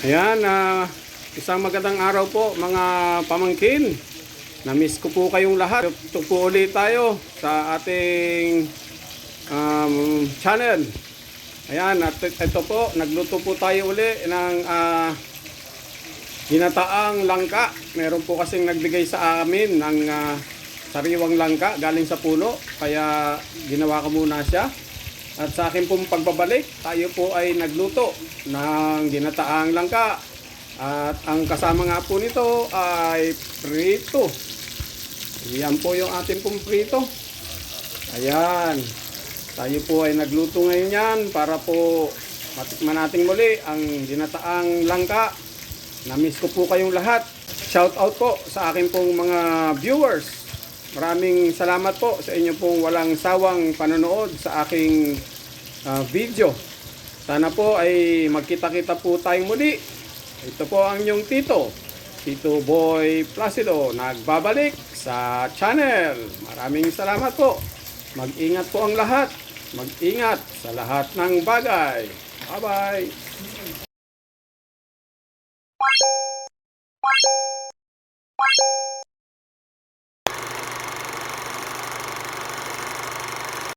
Ayan, isang magandang araw po mga pamangkin. Na-miss ko po kayong lahat. Ito po ulit tayo sa ating channel. Ayan, at ito po, nagluto po tayo uli ng ginataang langka. Meron po kasing nagbigay sa amin ng sariwang langka galing sa puno. Kaya ginawa ko muna siya. At sa akin pong pagbabalik, tayo po ay nagluto ng ginataang langka. At ang kasama nga po nito ay prito. Yan po yung ating pong prito. Ayan. Tayo po ay nagluto ngayon yan para po matikman natin muli ang ginataang langka. Na-miss ko po kayong lahat. Shout out po sa akin pong mga viewers. Maraming salamat po sa inyo pong walang sawang panonood sa aking video. Sana po ay magkita-kita po tayong muli. Ito po ang inyong Tito Boy Placido, nagbabalik sa channel. Maraming salamat po. Mag-ingat po ang lahat. Mag-ingat sa lahat ng bagay. Bye-bye.